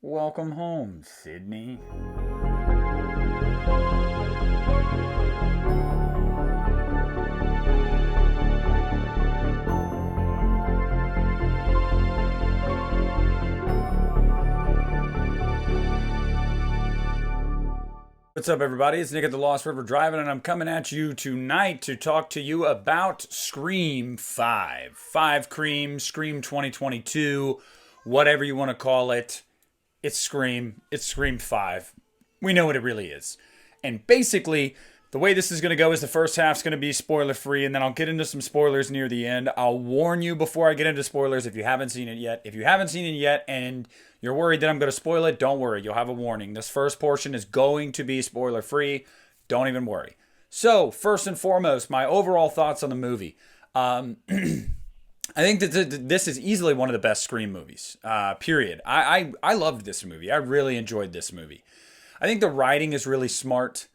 Welcome home, Sydney. What's up, everybody? It's Nick at the Lost River Driving, and I'm coming at you tonight to talk to you about Scream 5. 5 Cream, Scream 2022, whatever you want to call it. It's Scream. It's Scream 5. We know what it really is. And basically, the way this is going to go is the first half's going to be spoiler free, and then I'll get into some spoilers near the end. I'll warn you before I get into spoilers if you haven't seen it yet. If you haven't seen it yet and you're worried that I'm going to spoil it, don't worry. You'll have a warning. This first portion is going to be spoiler free. Don't even worry. So, first and foremost, my overall thoughts on the movie. I think that this is easily one of the best Scream movies, period. I loved this movie. I really enjoyed this movie. I think the writing is really smart.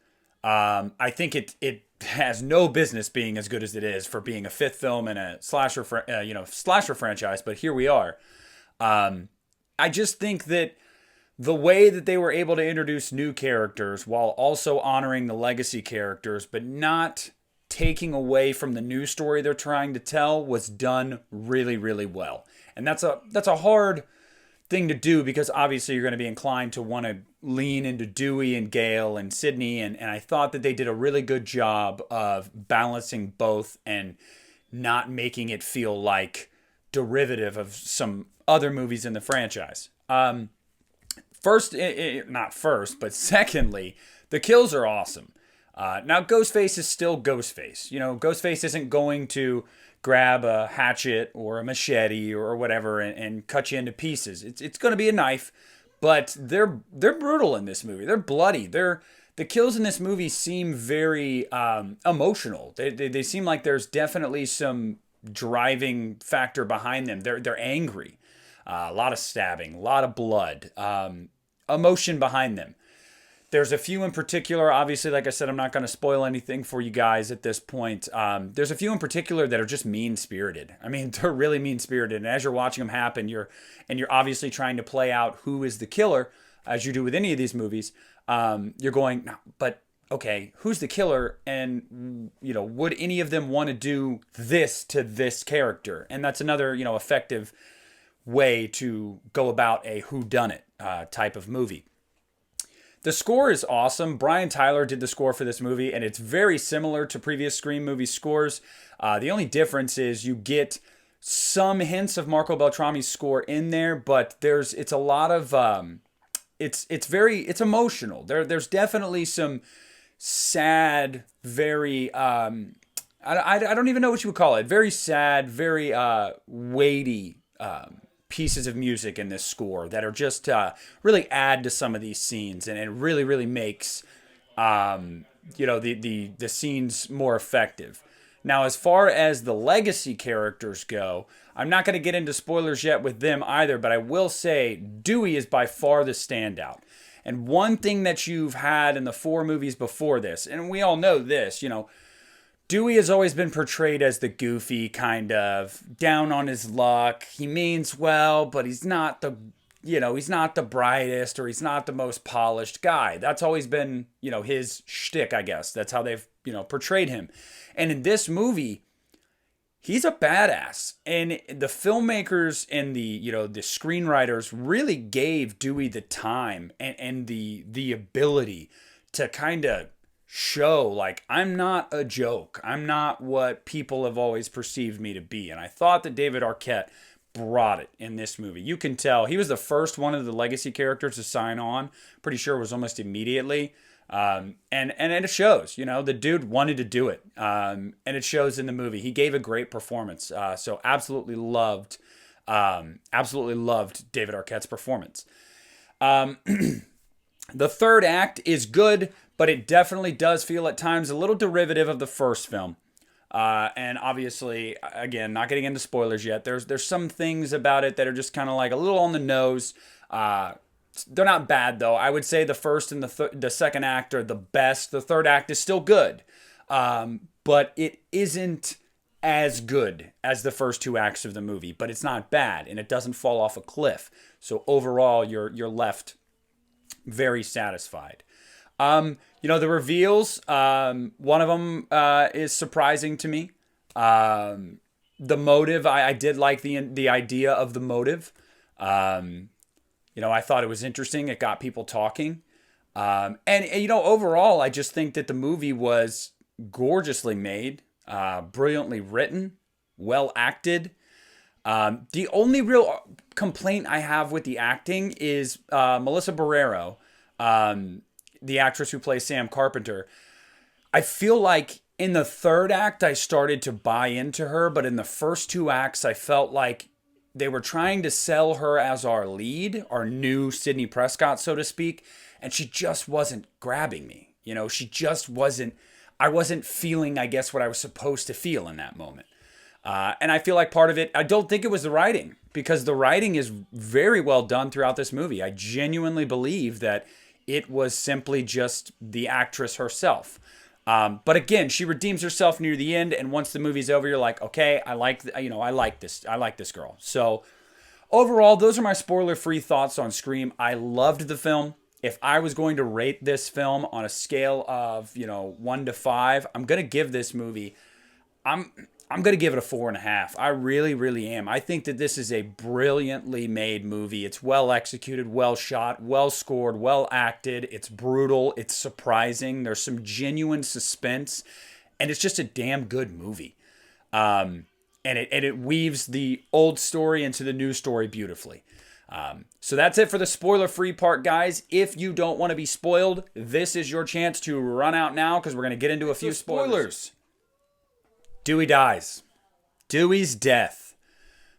I think it has no business being as good as it is for being a fifth film in a slasher franchise, but here we are. I just think that the way that they were able to introduce new characters while also honoring the legacy characters, but not taking away from the new story they're trying to tell, was done really, really well. And that's a hard thing to do because obviously you're going to be inclined to want to lean into Dewey and Gale and Sydney, and I thought that they did a really good job of balancing both and not making it feel like derivative of some other movies in the franchise. Not first, but secondly, the kills are awesome. Now, Ghostface is still Ghostface. You know, Ghostface isn't going to grab a hatchet or a machete or whatever and cut you into pieces. It's going to be a knife, but they're brutal in this movie. They're bloody. The kills in this movie seem very emotional. They seem like there's definitely some driving factor behind them. They're angry. A lot of stabbing, a lot of blood, emotion behind them. There's a few in particular, obviously, like I said, I'm not going to spoil anything for you guys at this point. There's a few in particular that are just mean-spirited. I mean, they're really mean-spirited. And as you're watching them happen, you're obviously trying to play out who is the killer, as you do with any of these movies. You're going, but okay, who's the killer? And, would any of them want to do this to this character? And that's another, effective way to go about a whodunit type of movie. The score is awesome. Brian Tyler did the score for this movie, and it's very similar to previous Scream movie scores. The only difference is you get some hints of Marco Beltrami's score in there, but it's a lot of it's emotional. There's definitely some sad, very I don't even know what you would call it. Very sad, very weighty pieces of music in this score that are just really add to some of these scenes, and it really, really makes the scenes more effective. Now, as far as the legacy characters go, I'm not going to get into spoilers yet with them either, but I will say Dewey is by far the standout. And one thing that you've had in the 4 movies before this, and we all know this, Dewey has always been portrayed as the goofy, kind of down on his luck. He means well, but he's not the brightest, or he's not the most polished guy. That's always been, his shtick, I guess. That's how they've, portrayed him. And in this movie, he's a badass. And the filmmakers and the screenwriters really gave Dewey the time and the ability to kind of show, like, I'm not a joke. I'm not what people have always perceived me to be. And I thought that David Arquette brought it in this movie. You can tell he was the first one of the legacy characters to sign on. Pretty sure it was almost immediately. And it shows, the dude wanted to do it. And it shows in the movie. He gave a great performance. So absolutely loved David Arquette's performance. The third act is good, but it definitely does feel at times a little derivative of the first film. And obviously, again, not getting into spoilers yet, there's some things about it that are just kind of like a little on the nose. They're not bad, though. I would say the first and the second act are the best. The third act is still good. But it isn't as good as the first two acts of the movie, but it's not bad and it doesn't fall off a cliff. So overall, you're left very satisfied. The reveals, one of them is surprising to me. The motive, I did like the idea of the motive. I thought it was interesting. It got people talking. Overall, I just think that the movie was gorgeously made, brilliantly written, well acted. The only real complaint I have with the acting is Melissa Barrero, the actress who plays Sam Carpenter. I feel like in the third act, I started to buy into her, but in the first two acts, I felt like they were trying to sell her as our lead, our new Sidney Prescott, so to speak, and she just wasn't grabbing me. She just wasn't, I wasn't feeling, I guess, what I was supposed to feel in that moment. And I feel like part of it, I don't think it was the writing, because the writing is very well done throughout this movie. I genuinely believe that it was simply just the actress herself. But again, she redeems herself near the end, and once the movie's over, you're like, okay, I like this girl. So overall, those are my spoiler-free thoughts on Scream. I loved the film. If I was going to rate this film on a scale of 1 to 5, I'm gonna give this movie, I'm going to give it a 4.5. I really, really am. I think that this is a brilliantly made movie. It's well executed, well shot, well scored, well acted. It's brutal. It's surprising. There's some genuine suspense. And it's just a damn good movie. And it weaves the old story into the new story beautifully. So that's it for the spoiler-free part, guys. If you don't want to be spoiled, this is your chance to run out now, because we're going to get into a few spoilers. Dewey dies. Dewey's death.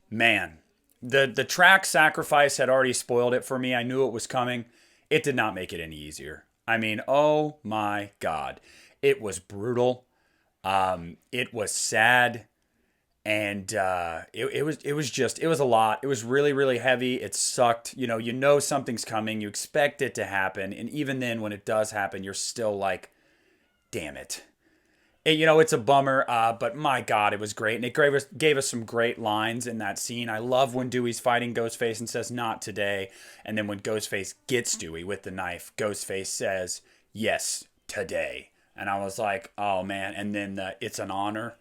Man, the track sacrifice had already spoiled it for me. I knew it was coming. It did not make it any easier. I mean, oh my God. It was brutal. It was sad. And it was a lot. It was really, really heavy. It sucked. You know something's coming. You expect it to happen. And even then, when it does happen, you're still like, damn it. It's a bummer, but my God, it was great. And it gave us some great lines in that scene. I love when Dewey's fighting Ghostface and says, "Not today." And then when Ghostface gets Dewey with the knife, Ghostface says, "Yes, today." And I was like, oh man. And then "It's an honor."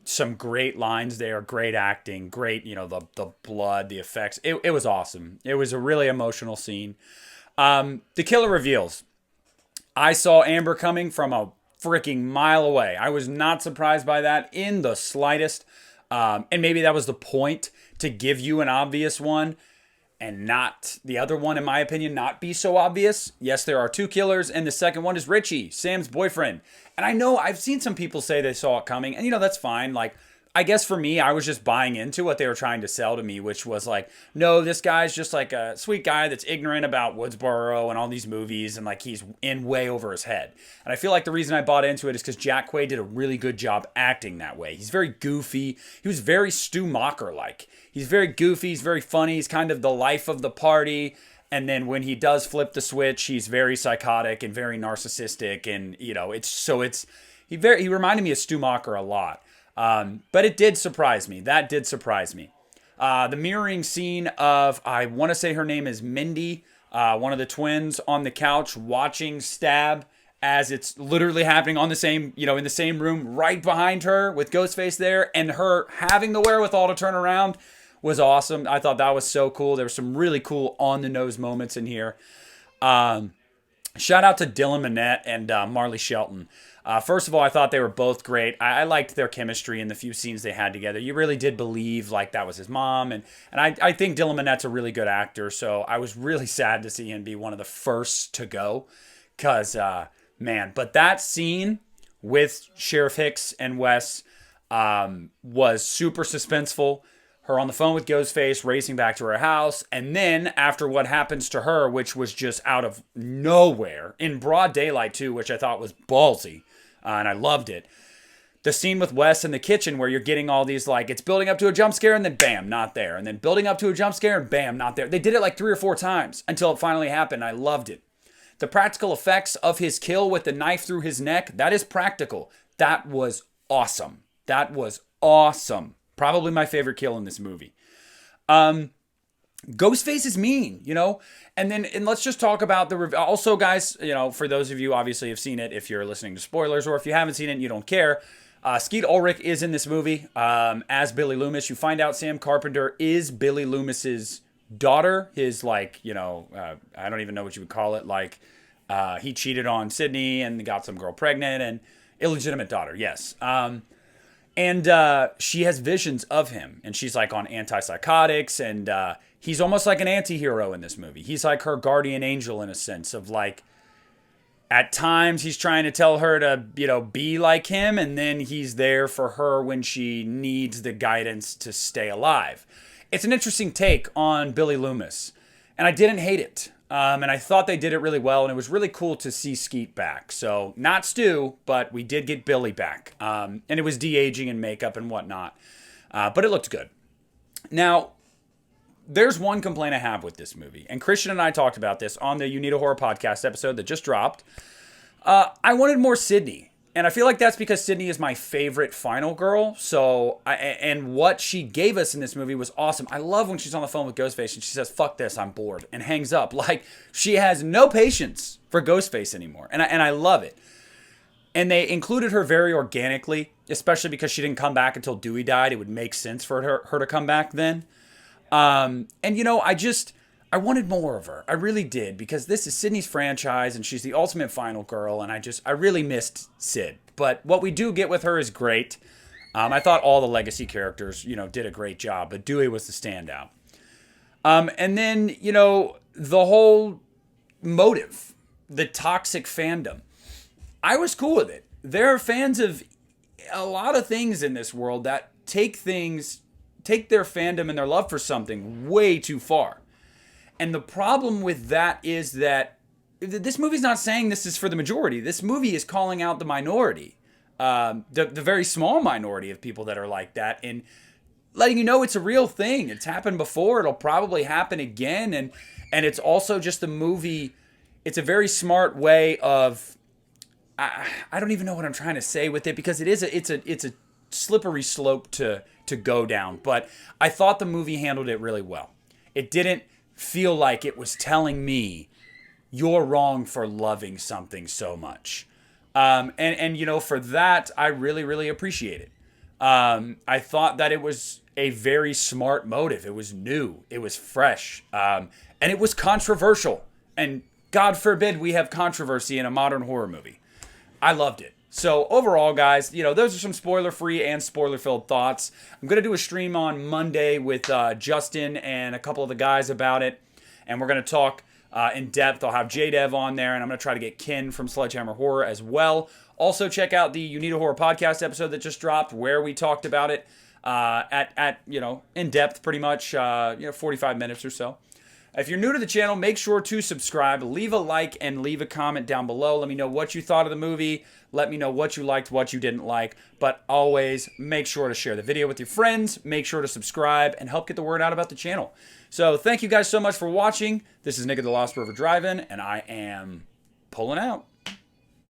Some great lines there, great acting, great, the blood, the effects. It was awesome. It was a really emotional scene. The killer reveals. I saw Amber coming from a freaking mile away. I was not surprised by that in the slightest. And maybe that was the point, to give you an obvious one and not the other one, in my opinion, not be so obvious. Yes, there are two killers, and the second one is Richie, Sam's boyfriend. And I know I've seen some people say they saw it coming, and that's fine. Like, I guess for me, I was just buying into what they were trying to sell to me, which was like, no, this guy's just like a sweet guy that's ignorant about Woodsboro and all these movies, and like he's in way over his head. And I feel like the reason I bought into it is because Jack Quaid did a really good job acting that way. He's very goofy. He was very Stu Macher-like. He's very goofy. He's very funny. He's kind of the life of the party. And then when he does flip the switch, he's very psychotic and very narcissistic. And, he reminded me of Stu Macher a lot. But it did surprise me. That did surprise me. The mirroring scene of, I want to say her name is Mindy, one of the twins, on the couch watching Stab as it's literally happening on the same, in the same room right behind her with Ghostface there, and her having the wherewithal to turn around was awesome. I thought that was so cool. There were some really cool on-the-nose moments in here. Shout out to Dylan Minnette and Marley Shelton. First of all, I thought they were both great. I liked their chemistry in the few scenes they had together. You really did believe like that was his mom. And I think Dylan Minnette's a really good actor. So I was really sad to see him be one of the first to go. Because, but that scene with Sheriff Hicks and Wes was super suspenseful. Her on the phone with Ghostface, racing back to her house. And then after what happens to her, which was just out of nowhere, in broad daylight too, which I thought was ballsy. And I loved it. The scene with Wes in the kitchen where you're getting all these, like, it's building up to a jump scare and then bam, not there. And then building up to a jump scare and bam, not there. They did it like 3 or 4 times until it finally happened. I loved it. The practical effects of his kill with the knife through his neck, that is practical. That was awesome. That was awesome. Probably my favorite kill in this movie. Ghostface is mean, you know? And let's just talk about the also, guys, you know, for those of you obviously have seen it, if you're listening to spoilers, or if you haven't seen it and you don't care, Skeet Ulrich is in this movie as Billy Loomis. You find out Sam Carpenter is Billy Loomis's daughter. His, like, you know, I don't even know what you would call it. Like, he cheated on Sydney and got some girl pregnant, and illegitimate daughter, yes. And she has visions of him, and she's like on antipsychotics, and he's almost like an anti-hero in this movie. He's like her guardian angel in a sense of, like, at times he's trying to tell her to, you know, be like him, and then he's there for her when she needs the guidance to stay alive. It's an interesting take on Billy Loomis, and I didn't hate it. And I thought they did it really well, and it was really cool to see Skeet back. So, not Stu, but we did get Billy back. And it was de-aging and makeup and whatnot. But it looked good. Now, there's one complaint I have with this movie, and Christian and I talked about this on the You Need a Horror podcast episode that just dropped. I wanted more Sydney. And I feel like that's because Sydney is my favorite final girl. And what she gave us in this movie was awesome. I love when she's on the phone with Ghostface and she says, "Fuck this, I'm bored," and hangs up. Like, she has no patience for Ghostface anymore. And I love it. And they included her very organically, especially because she didn't come back until Dewey died. It would make sense for her to come back then. And, you know, I wanted more of her. I really did, because this is Sydney's franchise and she's the ultimate final girl, and I really missed Sid. But what we do get with her is great. I thought all the legacy characters, you know, did a great job, but Dewey was the standout. And then, you know, the whole motive, the toxic fandom. I was cool with it. There are fans of a lot of things in this world that take their fandom and their love for something way too far. And the problem with that is that this movie's not saying this is for the majority. This movie is calling out the minority, the very small minority of people that are like that, and letting you know it's a real thing. It's happened before. It'll probably happen again. And it's also just a movie. It's a very smart way of, I don't even know what I'm trying to say with it, because it's a slippery slope to go down. But I thought the movie handled it really well. It didn't feel like it was telling me you're wrong for loving something so much. And you know, for that, I really, really appreciate it. I thought that it was a very smart motive. It was new. It was fresh. And it was controversial. And God forbid we have controversy in a modern horror movie. I loved it. So overall, guys, you know, those are some spoiler-free and spoiler-filled thoughts. I'm going to do a stream on Monday with Justin and a couple of the guys about it. And we're going to talk in depth. I'll have J-Dev on there, and I'm going to try to get Ken from Sledgehammer Horror as well. Also, check out the You Need a Horror podcast episode that just dropped, where we talked about it at you know, in depth, pretty much, 45 minutes or so. If you're new to the channel, make sure to subscribe, leave a like, and leave a comment down below. Let me know what you thought of the movie. Let me know what you liked, what you didn't like. But always make sure to share the video with your friends. Make sure to subscribe and help get the word out about the channel. So thank you guys so much for watching. This is Nick at the Lost River Drive-In, and I am pulling out.